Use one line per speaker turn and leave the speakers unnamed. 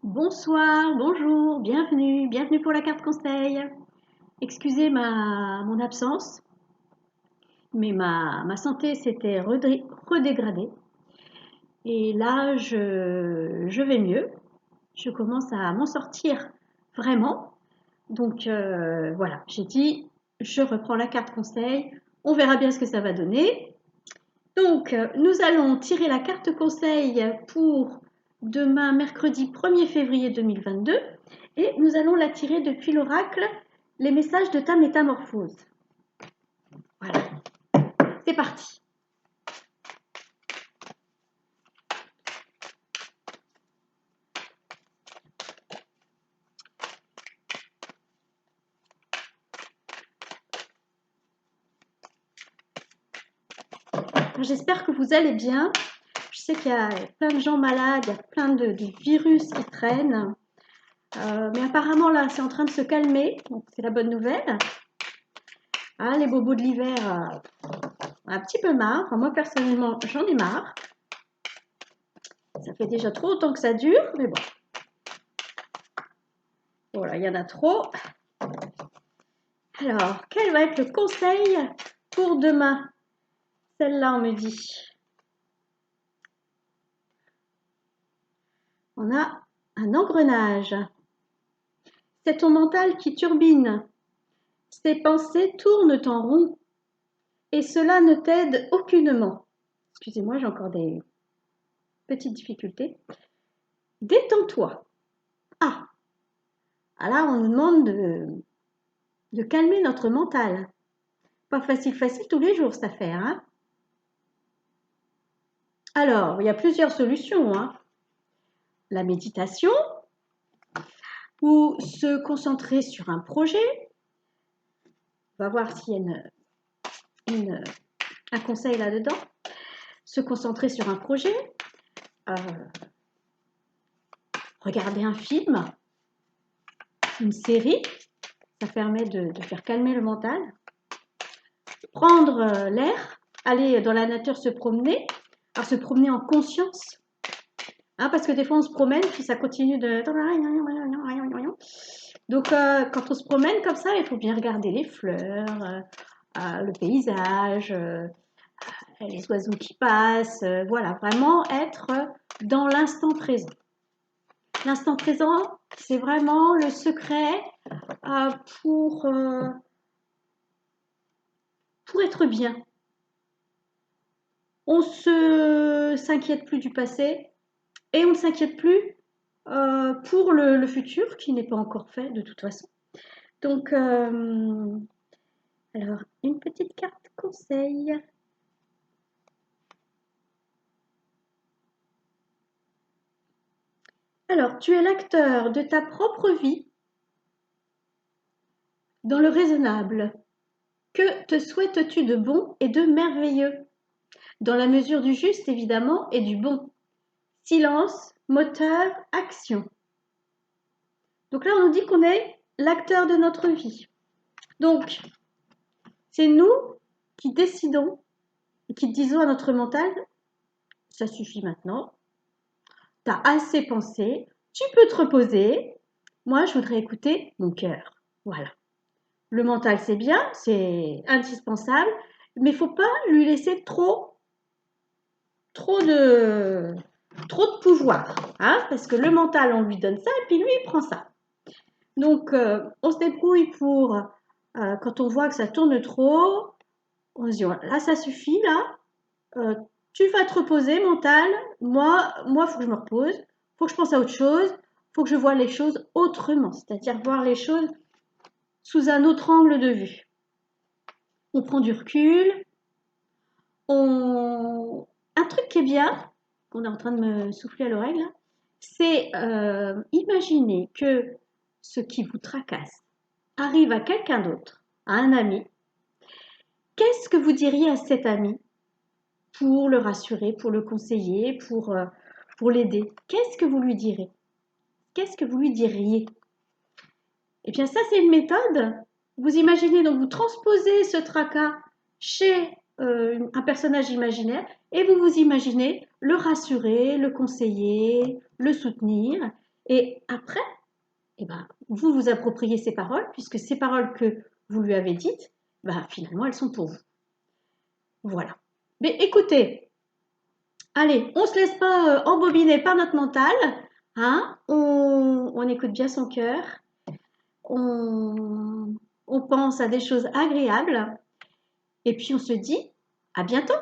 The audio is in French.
Bonsoir, bonjour, bienvenue pour la carte conseil. Excusez mon absence, mais ma santé s'était redégradée. Et là, je vais mieux. Je commence à m'en sortir vraiment. Donc voilà, j'ai dit, je reprends la carte conseil. On verra bien ce que ça va donner. Donc, nous allons tirer la carte conseil pour demain, mercredi 1er février 2022. Et nous allons la tirer depuis l'oracle, les messages de ta métamorphose. Voilà, c'est parti. J'espère que vous allez bien. Je sais qu'il y a plein de gens malades, il y a plein de virus qui traînent. Mais apparemment, là, c'est en train de se calmer. Donc, c'est la bonne nouvelle. Ah, les bobos de l'hiver, un petit peu marre. Enfin, moi, personnellement, j'en ai marre. Ça fait déjà trop longtemps que ça dure, mais bon. Voilà, il y en a trop. Alors, quel va être le conseil pour demain? Celle-là, on me dit. On a un engrenage. C'est ton mental qui turbine. Tes pensées tournent en rond. Et cela ne t'aide aucunement. Excusez-moi, j'ai encore des petites difficultés. Détends-toi. Ah, là, on nous demande de calmer notre mental. Pas facile tous les jours, cette affaire. Hein. Alors, il y a plusieurs solutions. Hein. La méditation, ou se concentrer sur un projet. On va voir s'il y a un conseil là-dedans. Se concentrer sur un projet. Regarder un film, une série. Ça permet de faire calmer le mental. Prendre l'air, aller dans la nature se promener. Alors se promener en conscience. Hein, parce que des fois on se promène, puis ça continue de... Donc quand on se promène comme ça, il faut bien regarder les fleurs, le paysage, les oiseaux qui passent. Voilà, vraiment être dans l'instant présent. L'instant présent, c'est vraiment le secret pour être bien. On ne s'inquiète plus du passé et on ne s'inquiète plus pour le futur qui n'est pas encore fait de toute façon. Donc, alors, une petite carte conseil. Alors, tu es l'acteur de ta propre vie dans le raisonnable. Que te souhaites-tu de bon et de merveilleux? Dans la mesure du juste, évidemment, et du bon. Silence, moteur, action. Donc là, on nous dit qu'on est l'acteur de notre vie. Donc, c'est nous qui décidons et qui disons à notre mental, ça suffit maintenant, tu as assez pensé, tu peux te reposer, moi je voudrais écouter mon cœur. Voilà. Le mental c'est bien, c'est indispensable, mais il ne faut pas lui laisser trop de pouvoir, hein, parce que le mental on lui donne ça et puis lui il prend ça. Donc on se débrouille pour, quand on voit que ça tourne trop, on se dit là ça suffit là, tu vas te reposer mental, moi il faut que je me repose, il faut que je pense à autre chose, il faut que je vois les choses autrement, c'est-à-dire voir les choses sous un autre angle de vue. On prend du recul, un truc qui est bien, qu'on est en train de me souffler à l'oreille là, c'est imaginer que ce qui vous tracasse arrive à quelqu'un d'autre, à un ami. Qu'est-ce que vous diriez à cet ami pour le rassurer, pour le conseiller, pour l'aider? Qu'est-ce que vous lui direz? Qu'est-ce que vous lui diriez? Eh bien, ça, c'est une méthode. Vous imaginez, donc vous transposez ce tracas chez un personnage imaginaire et vous vous imaginez le rassurer, le conseiller, le soutenir. Et après, eh ben, vous vous appropriez ces paroles, puisque ces paroles que vous lui avez dites, ben, finalement, elles sont pour vous. Voilà. Mais écoutez, allez, on ne se laisse pas embobiner par notre mental, hein, on écoute bien son cœur, on pense à des choses agréables, et puis on se dit à bientôt.